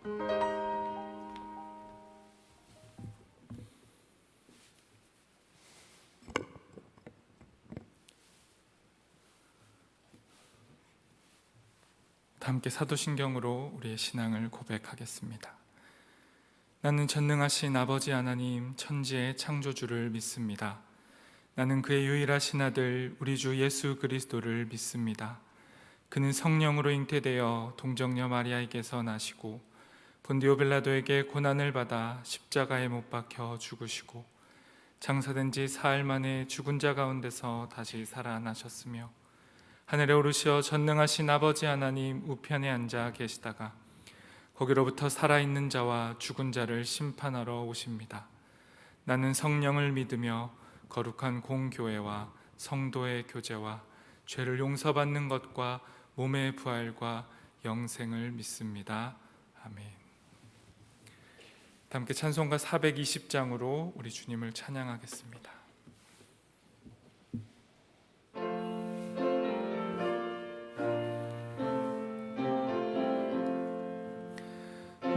함께 사도신경으로 우리의 신앙을 고백하겠습니다. 나는 전능하신 아버지 하나님 천지의 창조주를 믿습니다. 나는 그의 유일하신 아들 우리 주 예수 그리스도를 믿습니다. 그는 성령으로 잉태되어 동정녀 마리아에게서 나시고 본디오 빌라도에게 고난을 받아 십자가에 못 박혀 죽으시고 장사된 지 사흘 만에 죽은 자 가운데서 다시 살아나셨으며 하늘에 오르시어 전능하신 아버지 하나님 우편에 앉아 계시다가 거기로부터 살아있는 자와 죽은 자를 심판하러 오십니다. 나는 성령을 믿으며 거룩한 공교회와 성도의 교제와 죄를 용서받는 것과 몸의 부활과 영생을 믿습니다. 아멘. 함께 찬송가 420장으로 우리 주님을 찬양하겠습니다.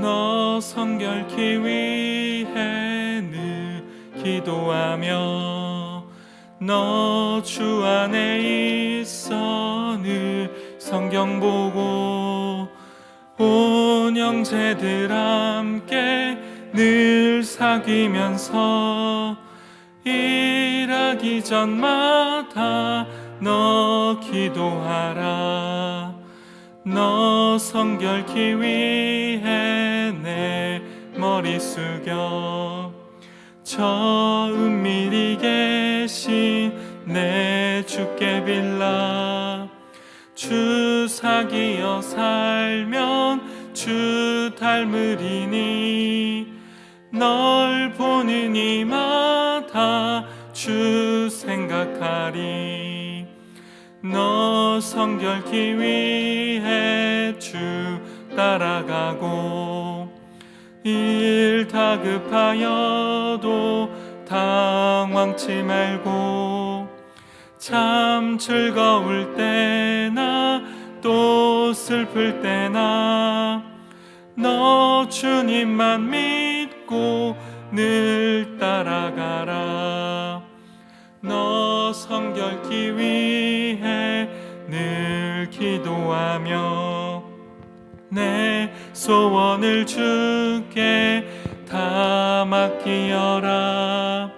너 성결케 위해 늘 기도하며 너 주 안에 있어 늘 성경 보고 온 형제들 함께 늘 사귀면서 일하기 전마다 너 기도하라. 너 성결케 위해 내 머리 숙여 저 은밀히 계신 내 주께 빌라. 주 사귀어 살면 주 닮으리니 널 보는 이마다 주 생각하리. 너 성결케 위해 주 따라가고 일 다급하여도 당황치 말고 참 즐거울 때나 또 슬플 때나 너 주님만 믿고 늘 따라가라. 너 성결케 위해 늘 기도하며 내 소원을 주께 다 맡기어라.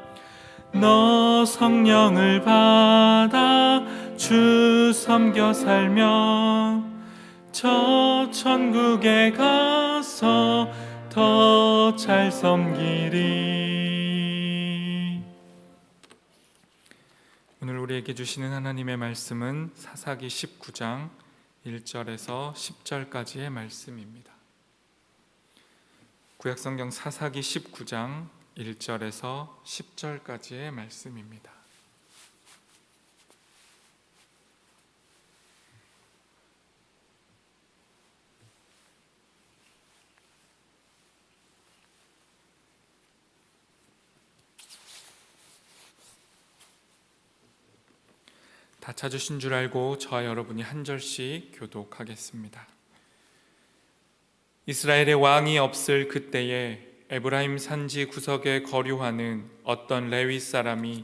너 성령을 받아 주 섬겨 살면 저 천국에 가서 더 잘 섬기리. 오늘 우리에게 주시는 하나님의 말씀은 사사기 19장 1절에서 10절까지의 말씀입니다. 구약성경 사사기 19장 1절에서 10절까지의 말씀입니다. 다 찾으신 줄 알고 저와 여러분이 한 절씩 교독하겠습니다. 이스라엘의 왕이 없을 그때에 에브라임 산지 구석에 거류하는 어떤 레위 사람이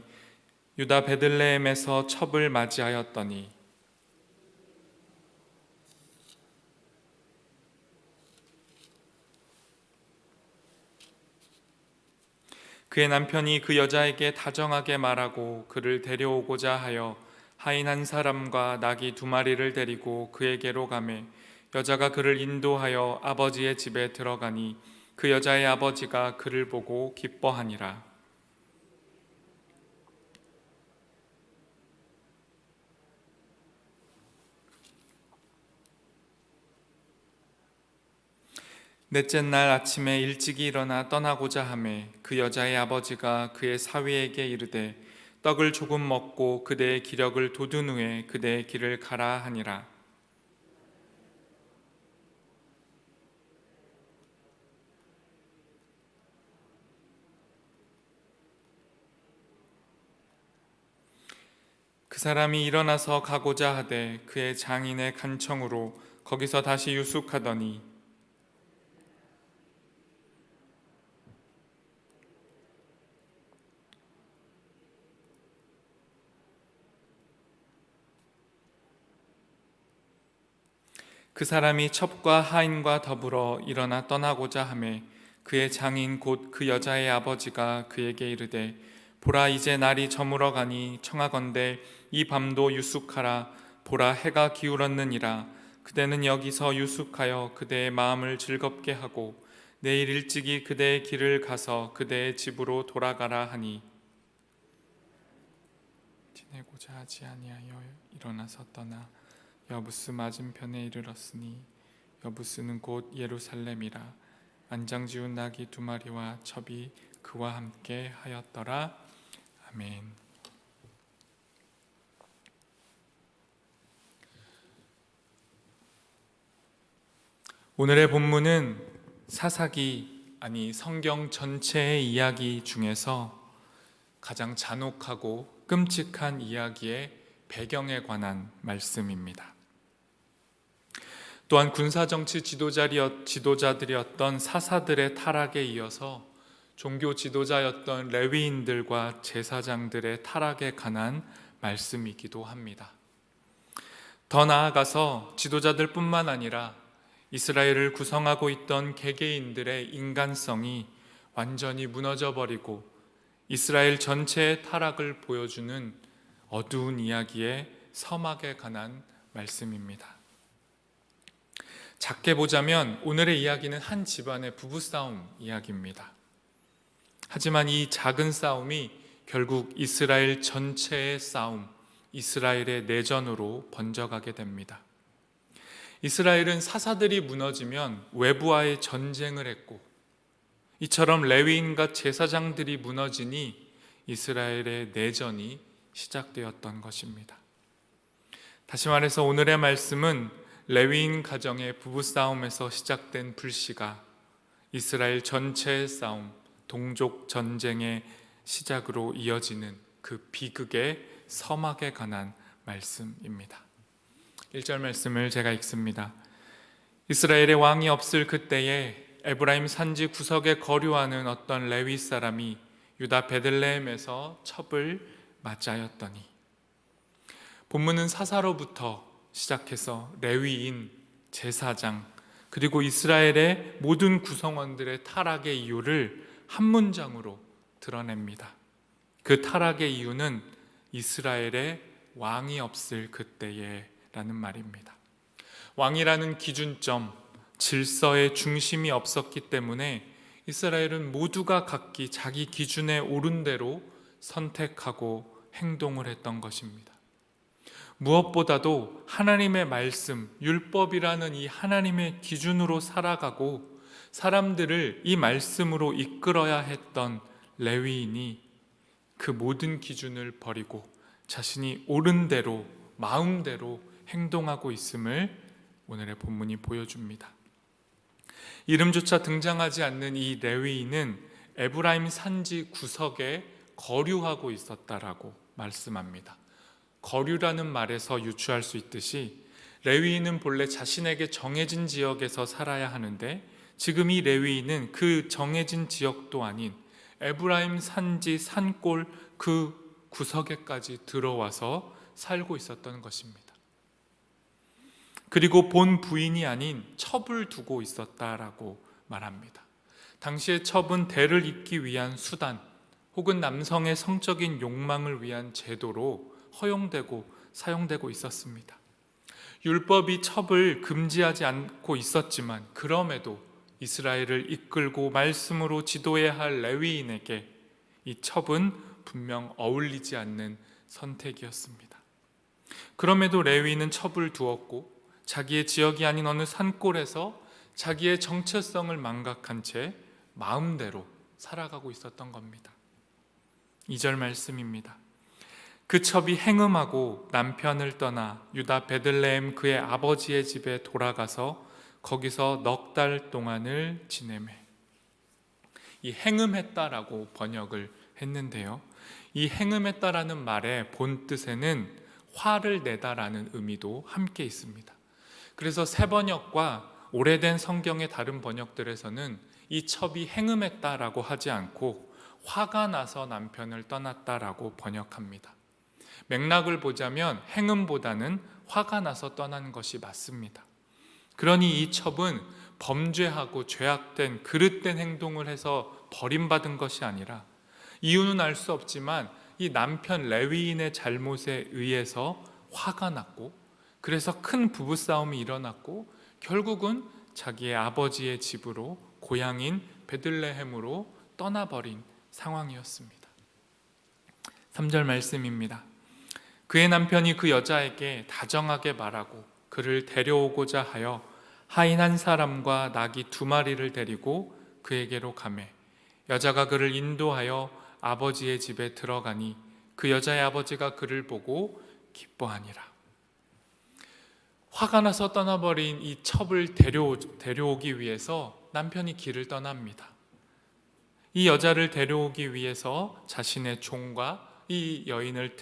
유다 베들레헴에서 첩을 맞이하였더니 그의 남편이 그 여자에게 다정하게 말하고 그를 데려오고자 하여 하인 한 사람과 나귀 2마리를 데리고 그에게로 가매 여자가 그를 인도하여 아버지의 집에 들어가니 그 여자의 아버지가 그를 보고 기뻐하니라. 넷째 날 아침에 일찍이 일어나 떠나고자 하매 그 여자의 아버지가 그의 사위에게 이르되 떡을 조금 먹고 그대의 기력을 돋운 후에 그대의 길을 가라 하니라. 그 사람이 일어나서 가고자 하되 그의 장인의 간청으로 거기서 다시 유숙하더니 그 사람이 첩과 하인과 더불어 일어나 떠나고자 하매 그의 장인 곧 그 여자의 아버지가 그에게 이르되 보라 이제 날이 저물어 가니 청하건대 이 밤도 유숙하라. 보라 해가 기울었느니라. 그대는 여기서 유숙하여 그대의 마음을 즐겁게 하고 내일 일찍이 그대의 길을 가서 그대의 집으로 돌아가라 하니 지내고자 하지 아니하여 일어나서 떠나 여부스 맞은편에 이르렀으니 여부스는 곧 예루살렘이라. 안장지운 나귀 2마리와 첩이 그와 함께 하였더라. 아멘. 오늘의 본문은 사사기, 아니 성경 전체의 이야기 중에서 가장 잔혹하고 끔찍한 이야기의 배경에 관한 말씀입니다. 또한 군사정치 지도자들이었던 사사들의 타락에 이어서 종교 지도자였던 레위인들과 제사장들의 타락에 관한 말씀이기도 합니다. 더 나아가서 지도자들뿐만 아니라 이스라엘을 구성하고 있던 개개인들의 인간성이 완전히 무너져버리고 이스라엘 전체의 타락을 보여주는 어두운 이야기의 서막에 관한 말씀입니다. 작게 보자면 오늘의 이야기는 한 집안의 부부싸움 이야기입니다. 하지만 이 작은 싸움이 결국 이스라엘 전체의 싸움, 이스라엘의 내전으로 번져가게 됩니다. 이스라엘은 사사들이 무너지면 외부와의 전쟁을 했고 이처럼 레위인과 제사장들이 무너지니 이스라엘의 내전이 시작되었던 것입니다. 다시 말해서 오늘의 말씀은 레위인 가정의 부부싸움에서 시작된 불씨가 이스라엘 전체의 싸움, 동족 전쟁의 시작으로 이어지는 그 비극의 서막에 관한 말씀입니다. 1절 말씀을 제가 읽습니다. 이스라엘의 왕이 없을 그때에 에브라임 산지 구석에 거류하는 어떤 레위 사람이 유다 베들레헴에서 첩을 맞이하였더니. 본문은 사사로부터 시작해서 레위인, 제사장, 그리고 이스라엘의 모든 구성원들의 타락의 이유를 한 문장으로 드러냅니다. 그 타락의 이유는 이스라엘의 왕이 없을 그때에 라는 말입니다. 왕이라는 기준점, 질서의 중심이 없었기 때문에 이스라엘은 모두가 각기 자기 기준에 오른 대로 선택하고 행동을 했던 것입니다. 무엇보다도 하나님의 말씀, 율법이라는 이 하나님의 기준으로 살아가고 사람들을 이 말씀으로 이끌어야 했던 레위인이 그 모든 기준을 버리고 자신이 옳은 대로, 마음대로 행동하고 있음을 오늘의 본문이 보여줍니다. 이름조차 등장하지 않는 이 레위인은 에브라임 산지 구석에 거류하고 있었다라고 말씀합니다. 거류라는 말에서 유추할 수 있듯이 레위인은 본래 자신에게 정해진 지역에서 살아야 하는데 지금 이 레위인은 그 정해진 지역도 아닌 에브라임 산지 산골 그 구석에까지 들어와서 살고 있었던 것입니다. 그리고 본 부인이 아닌 첩을 두고 있었다라고 말합니다. 당시의 첩은 대를 잇기 위한 수단 혹은 남성의 성적인 욕망을 위한 제도로 허용되고 사용되고 있었습니다. 율법이 첩을 금지하지 않고 있었지만 그럼에도 이스라엘을 이끌고 말씀으로 지도해야 할 레위인에게 이 첩은 분명 어울리지 않는 선택이었습니다. 그럼에도 레위인은 첩을 두었고 자기의 지역이 아닌 어느 산골에서 자기의 정체성을 망각한 채 마음대로 살아가고 있었던 겁니다. 2절 말씀입니다. 그 첩이 행음하고 남편을 떠나 유다 베들레헴 그의 아버지의 집에 돌아가서 거기서 넉 달 동안을 지내매. 이 행음했다라고 번역을 했는데요, 이 행음했다라는 말의 본 뜻에는 화를 내다라는 의미도 함께 있습니다. 그래서 새 번역과 오래된 성경의 다른 번역들에서는 이 첩이 행음했다라고 하지 않고 화가 나서 남편을 떠났다라고 번역합니다. 맥락을 보자면 행음보다는 화가 나서 떠난 것이 맞습니다. 그러니 이 첩은 범죄하고 죄악된 그릇된 행동을 해서 버림받은 것이 아니라, 이유는 알 수 없지만 이 남편 레위인의 잘못에 의해서 화가 났고, 그래서 큰 부부싸움이 일어났고, 결국은 자기의 아버지의 집으로, 고향인 베들레헴으로 떠나버린 상황이었습니다. 3절 말씀입니다. 그의 남편이 그 여자에게 다정하게 말하고 그를 데려오고자 하여 하인 한 사람과 나귀 2마리를 데리고 그에게로 가매 여자가 그를 인도하여 아버지의 집에 들어가니 그 여자의 아버지가 그를 보고 기뻐하니라. 화가 나서 떠나버린 이 첩을 데려오기 위해서 남편이 길을 떠납니다. 이 여자를 데려오기 위해서 자신의 종과 이 여인을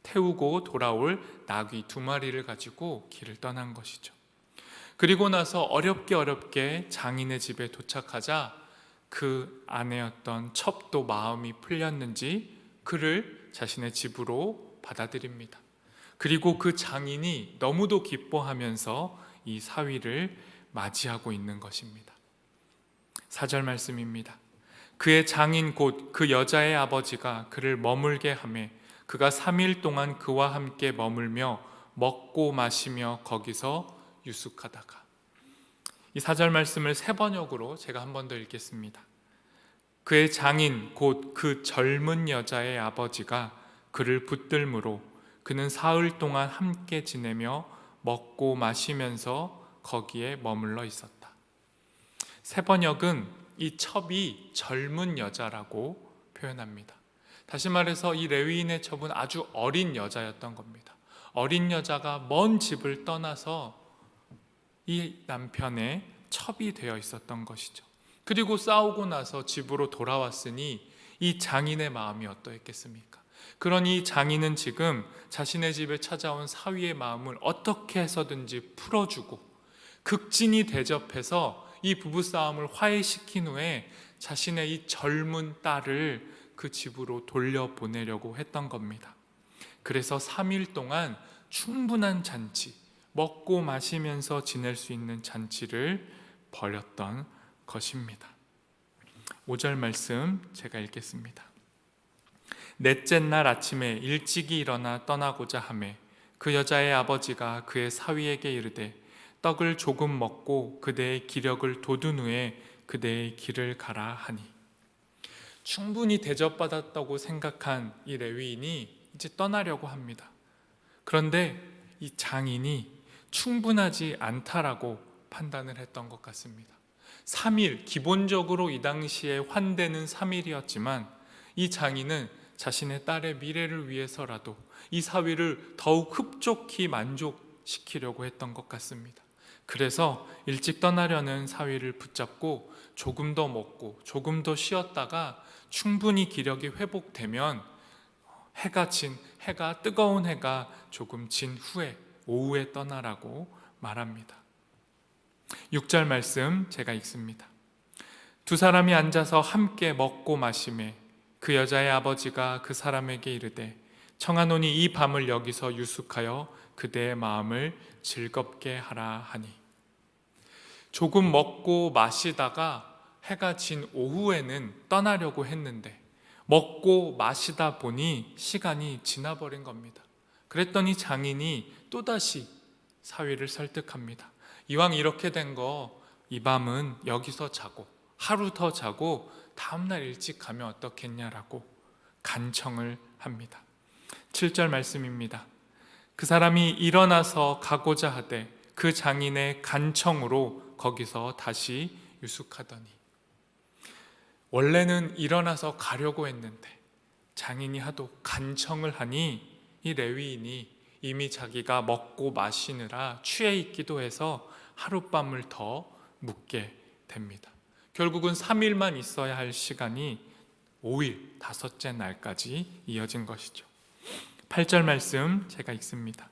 태우고 돌아올 나귀 2마리를 가지고 길을 떠난 것이죠. 그리고 나서 어렵게 장인의 집에 도착하자 그 아내였던 첩도 마음이 풀렸는지 그를 자신의 집으로 받아들입니다. 그리고 그 장인이 너무도 기뻐하면서 이 사위를 맞이하고 있는 것입니다. 4절 말씀입니다. 그의 장인 곧 그 여자의 아버지가 그를 머물게 하매 그가 3일 동안 그와 함께 머물며 먹고 마시며 거기서 유숙하다가. 이 4절 말씀을 세 번역으로 제가 한 번 더 읽겠습니다. 그의 장인 곧 그 젊은 여자의 아버지가 그를 붙들므로 그는 사흘 동안 함께 지내며 먹고 마시면서 거기에 머물러 있었다. 세 번역은 이 첩이 젊은 여자라고 표현합니다. 다시 말해서 이 레위인의 첩은 아주 어린 여자였던 겁니다. 어린 여자가 먼 집을 떠나서 이 남편의 첩이 되어 있었던 것이죠. 그리고 싸우고 나서 집으로 돌아왔으니 이 장인의 마음이 어떠했겠습니까? 그러니 장인은 지금 자신의 집에 찾아온 사위의 마음을 어떻게 해서든지 풀어주고 극진히 대접해서 이 부부싸움을 화해시킨 후에 자신의 이 젊은 딸을 그 집으로 돌려보내려고 했던 겁니다. 그래서 3일 동안 충분한 잔치, 먹고 마시면서 지낼 수 있는 잔치를 벌였던 것입니다. 5절 말씀 제가 읽겠습니다. 넷째 날 아침에 일찍이 일어나 떠나고자 하매 그 여자의 아버지가 그의 사위에게 이르되 떡을 조금 먹고 그대의 기력을 돋운 후에 그대의 길을 가라 하니. 충분히 대접받았다고 생각한 이 레위인이 이제 떠나려고 합니다. 그런데 이 장인이 충분하지 않다라고 판단을 했던 것 같습니다. 3일, 기본적으로 이 당시에 환대는 3일이었지만 이 장인은 자신의 딸의 미래를 위해서라도 이 사위를 더욱 흡족히 만족시키려고 했던 것 같습니다. 그래서 일찍 떠나려는 사위를 붙잡고 조금 더 먹고 조금 더 쉬었다가 충분히 기력이 회복되면 뜨거운 해가 조금 진 후에 오후에 떠나라고 말합니다. 6절 말씀 제가 읽습니다. 두 사람이 앉아서 함께 먹고 마시매 그 여자의 아버지가 그 사람에게 이르되 청하노니 이 밤을 여기서 유숙하여 그대의 마음을 즐겁게 하라 하니. 조금 먹고 마시다가 해가 진 오후에는 떠나려고 했는데 먹고 마시다 보니 시간이 지나버린 겁니다. 그랬더니 장인이 또다시 사위를 설득합니다. 이왕 이렇게 된 거 이 밤은 여기서 자고 하루 더 자고 다음날 일찍 가면 어떻겠냐라고 간청을 합니다. 7절 말씀입니다. 그 사람이 일어나서 가고자 하되 그 장인의 간청으로 거기서 다시 유숙하더니. 원래는 일어나서 가려고 했는데 장인이 하도 간청을 하니 이 레위인이 이미 자기가 먹고 마시느라 취해 있기도 해서 하룻밤을 더 묵게 됩니다. 결국은 3일만 있어야 할 시간이 5일, 다섯째 날까지 이어진 것이죠. 8절 말씀 제가 읽습니다.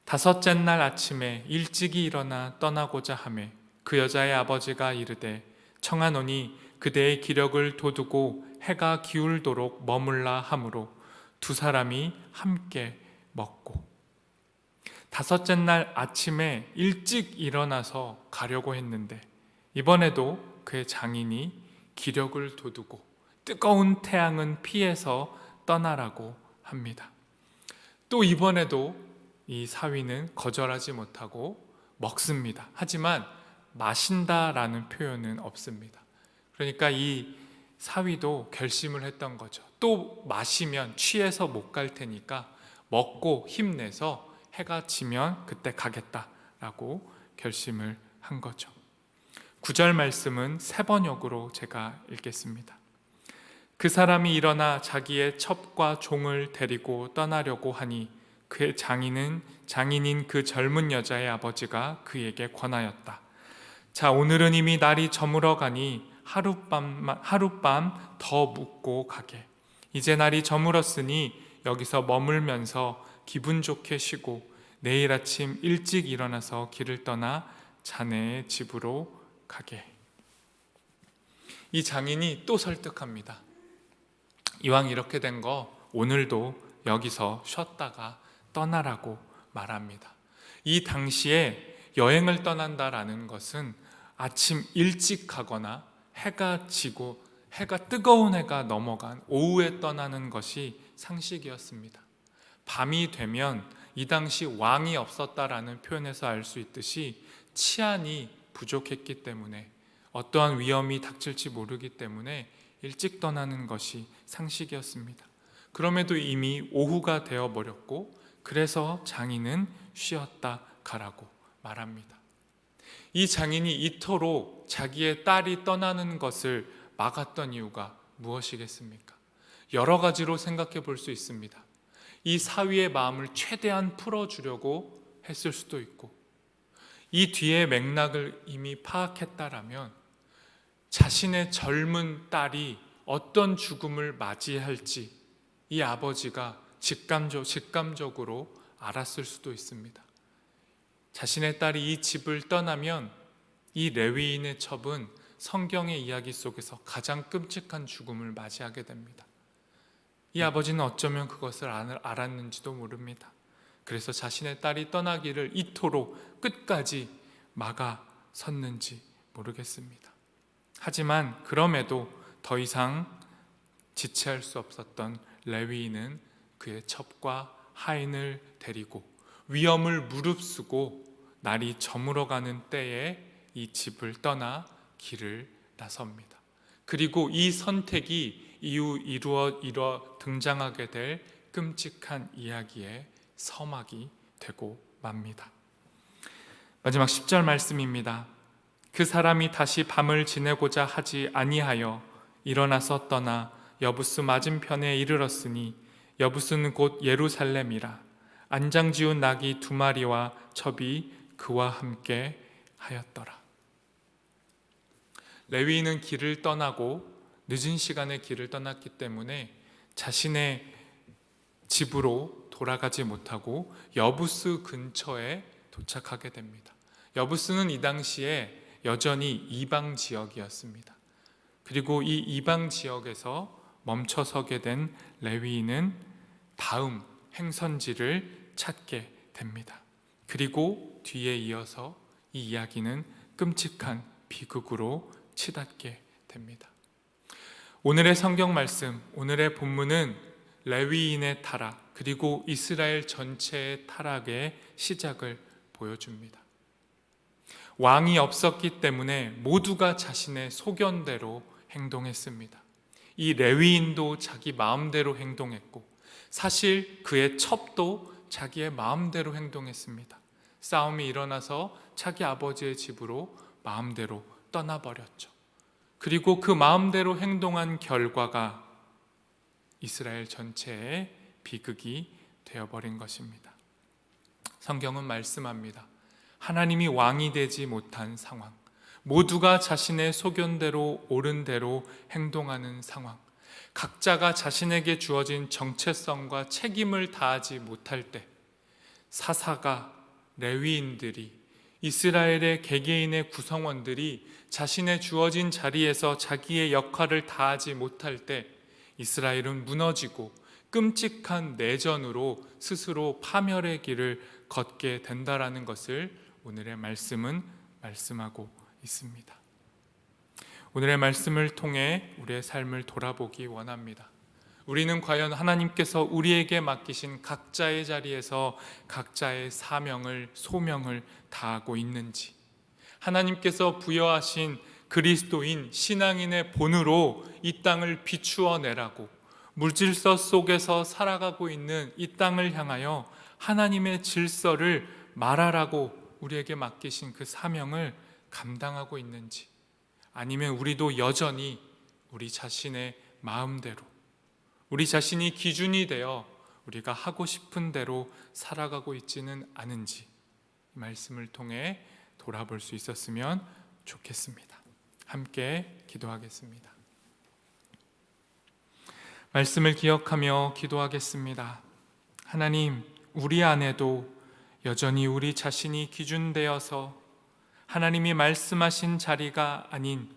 다섯째 날 아침에 일찍이 일어나 떠나고자 하매 그 여자의 아버지가 이르되 청하노니 그대의 기력을 돋우고 해가 기울도록 머물라 하므로 두 사람이 함께 먹고. 다섯째 날 아침에 일찍 일어나서 가려고 했는데 이번에도 그의 장인이 기력을 돋우고 뜨거운 태양은 피해서 떠나라고 합니다. 또 이번에도 이 사위는 거절하지 못하고 먹습니다. 하지만 마신다라는 표현은 없습니다. 그러니까 이 사위도 결심을 했던 거죠. 또 마시면 취해서 못 갈 테니까 먹고 힘내서 해가 지면 그때 가겠다라고 결심을 한 거죠. 9절 말씀은 세 번역으로 제가 읽겠습니다. 그 사람이 일어나 자기의 첩과 종을 데리고 떠나려고 하니 그의 장인인 그 젊은 여자의 아버지가 그에게 권하였다. 자, 오늘은 이미 날이 저물어 가니 하룻밤 더 묵고 가게. 이제 날이 저물었으니 여기서 머물면서 기분 좋게 쉬고 내일 아침 일찍 일어나서 길을 떠나 자네의 집으로 가게. 이 장인이 또 설득합니다. 이왕 이렇게 된 거 오늘도 여기서 쉬었다가 떠나라고 말합니다. 이 당시에 여행을 떠난다라는 것은 아침 일찍 가거나 해가 지고 뜨거운 해가 넘어간 오후에 떠나는 것이 상식이었습니다. 밤이 되면 이 당시 왕이 없었다라는 표현에서 알 수 있듯이 치안이 부족했기 때문에 어떠한 위험이 닥칠지 모르기 때문에 일찍 떠나는 것이 상식이었습니다. 그럼에도 이미 오후가 되어버렸고 그래서 장인은 쉬었다 가라고 말합니다. 이 장인이 이토록 자기의 딸이 떠나는 것을 막았던 이유가 무엇이겠습니까? 여러 가지로 생각해 볼 수 있습니다. 이 사위의 마음을 최대한 풀어주려고 했을 수도 있고, 이 뒤의 맥락을 이미 파악했다라면 자신의 젊은 딸이 어떤 죽음을 맞이할지 이 아버지가 직감적으로 알았을 수도 있습니다. 자신의 딸이 이 집을 떠나면 이 레위인의 첩은 성경의 이야기 속에서 가장 끔찍한 죽음을 맞이하게 됩니다. 이 아버지는 어쩌면 그것을 알았는지도 모릅니다. 그래서 자신의 딸이 떠나기를 이토록 끝까지 막아섰는지 모르겠습니다. 하지만 그럼에도 더 이상 지체할 수 없었던 레위인은 그의 첩과 하인을 데리고 위험을 무릅쓰고 날이 저물어가는 때에 이 집을 떠나 길을 나섭니다. 그리고 이 선택이 이후 이루어 등장하게 될 끔찍한 이야기의 서막이 되고 맙니다. 마지막 10절 말씀입니다. 그 사람이 다시 밤을 지내고자 하지 아니하여 일어나서 떠나 여부스 맞은편에 이르렀으니 여부스는 곧 예루살렘이라. 안장지운 낙이 2마리와 첩이 그와 함께 하였더라. 레위인은 길을 떠나고 늦은 시간에 길을 떠났기 때문에 자신의 집으로 돌아가지 못하고 여부스 근처에 도착하게 됩니다. 여부스는 이 당시에 여전히 이방 지역이었습니다. 그리고 이 이방 지역에서 멈춰서게 된 레위인은 다음 행선지를 찾게 됩니다. 그리고 뒤에 이어서 이 이야기는 끔찍한 비극으로 치닫게 됩니다. 오늘의 성경 말씀, 오늘의 본문은 레위인의 타락 그리고 이스라엘 전체의 타락의 시작을 보여줍니다. 왕이 없었기 때문에 모두가 자신의 소견대로 행동했습니다. 이 레위인도 자기 마음대로 행동했고 사실 그의 첩도 자기의 마음대로 행동했습니다. 싸움이 일어나서 자기 아버지의 집으로 마음대로 떠나버렸죠. 그리고 그 마음대로 행동한 결과가 이스라엘 전체의 비극이 되어버린 것입니다. 성경은 말씀합니다. 하나님이 왕이 되지 못한 상황, 모두가 자신의 소견대로 옳은 대로 행동하는 상황, 각자가 자신에게 주어진 정체성과 책임을 다하지 못할 때 사사가, 레위인들이, 이스라엘의 개개인의 구성원들이 자신의 주어진 자리에서 자기의 역할을 다하지 못할 때 이스라엘은 무너지고 끔찍한 내전으로 스스로 파멸의 길을 걷게 된다라는 것을 오늘의 말씀은 말씀하고 있습니다. 오늘의 말씀을 통해 우리의 삶을 돌아보기 원합니다. 우리는 과연 하나님께서 우리에게 맡기신 각자의 자리에서 각자의 사명을, 소명을 다하고 있는지, 하나님께서 부여하신 그리스도인, 신앙인의 본으로 이 땅을 비추어 내라고 물질서 속에서 살아가고 있는 이 땅을 향하여 하나님의 질서를 말하라고 우리에게 맡기신 그 사명을 감당하고 있는지, 아니면 우리도 여전히 우리 자신의 마음대로, 우리 자신이 기준이 되어 우리가 하고 싶은 대로 살아가고 있지는 않은지 말씀을 통해 돌아볼 수 있었으면 좋겠습니다. 함께 기도하겠습니다. 말씀을 기억하며 기도하겠습니다. 하나님, 우리 안에도 여전히 우리 자신이 기준되어서 하나님이 말씀하신 자리가 아닌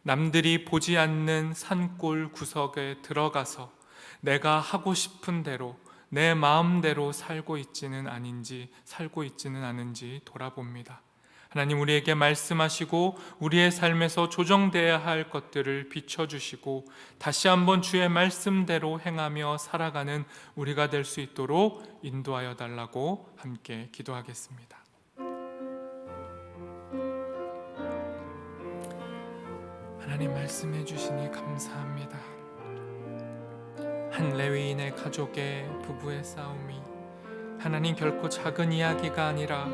남들이 보지 않는 산골 구석에 들어가서 내가 하고 싶은 대로 내 마음대로 살고 있지는 않은지 돌아봅니다. 하나님, 우리에게 말씀하시고 우리의 삶에서 조정되어야 할 것들을 비춰주시고 다시 한번 주의 말씀대로 행하며 살아가는 우리가 될 수 있도록 인도하여 달라고 함께 기도하겠습니다. 하나님, 말씀해 주시니 감사합니다. 한 레위인의 가족의 부부의 싸움이 하나님 결코 작은 이야기가 아니라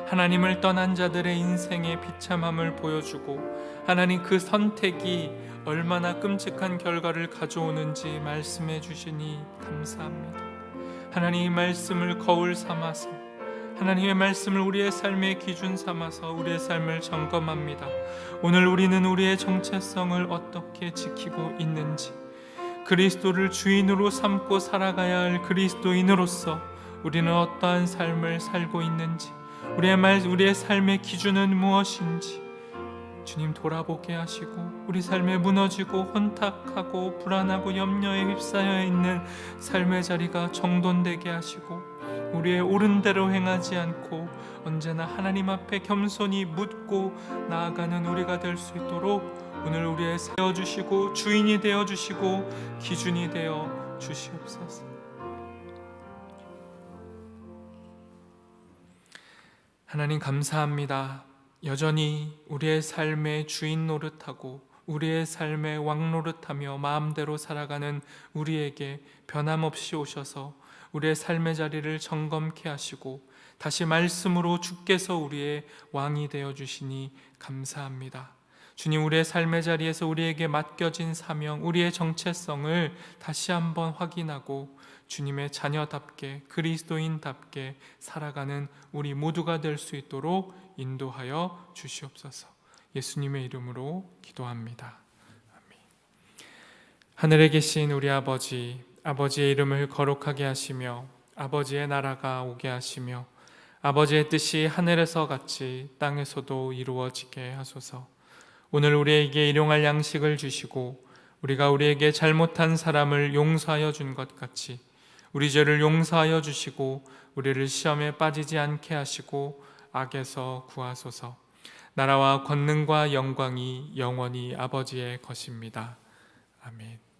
하나님을 떠난 자들의 인생의 비참함을 보여주고 하나님 그 선택이 얼마나 끔찍한 결과를 가져오는지 말씀해 주시니 감사합니다. 하나님의 말씀을 거울 삼아서, 하나님의 말씀을 우리의 삶의 기준 삼아서 우리의 삶을 점검합니다. 오늘 우리는 우리의 정체성을 어떻게 지키고 있는지, 그리스도를 주인으로 삼고 살아가야 할 그리스도인으로서 우리는 어떠한 삶을 살고 있는지, 우리의 삶의 기준은 무엇인지 주님 돌아보게 하시고, 우리 삶에 무너지고 혼탁하고 불안하고 염려에 휩싸여 있는 삶의 자리가 정돈되게 하시고, 우리의 옳은 대로 행하지 않고 언제나 하나님 앞에 겸손히 묻고 나아가는 우리가 될 수 있도록 오늘 우리의 되어주시고 주인이 되어주시고 기준이 되어 주시옵소서. 하나님, 감사합니다. 여전히 우리의 삶의 주인 노릇하고 우리의 삶의 왕 노릇하며 마음대로 살아가는 우리에게 변함없이 오셔서 우리의 삶의 자리를 점검케 하시고 다시 말씀으로 주께서 우리의 왕이 되어주시니 감사합니다. 주님, 우리의 삶의 자리에서 우리에게 맡겨진 사명, 우리의 정체성을 다시 한번 확인하고 주님의 자녀답게, 그리스도인답게 살아가는 우리 모두가 될 수 있도록 인도하여 주시옵소서. 예수님의 이름으로 기도합니다. 아멘. 하늘에 계신 우리 아버지, 아버지의 이름을 거룩하게 하시며 아버지의 나라가 오게 하시며 아버지의 뜻이 하늘에서 같이 땅에서도 이루어지게 하소서. 오늘 우리에게 일용할 양식을 주시고 우리가 우리에게 잘못한 사람을 용서하여 준 것 같이 우리 죄를 용서하여 주시고 우리를 시험에 빠지지 않게 하시고 악에서 구하소서. 나라와 권능과 영광이 영원히 아버지의 것입니다. 아멘.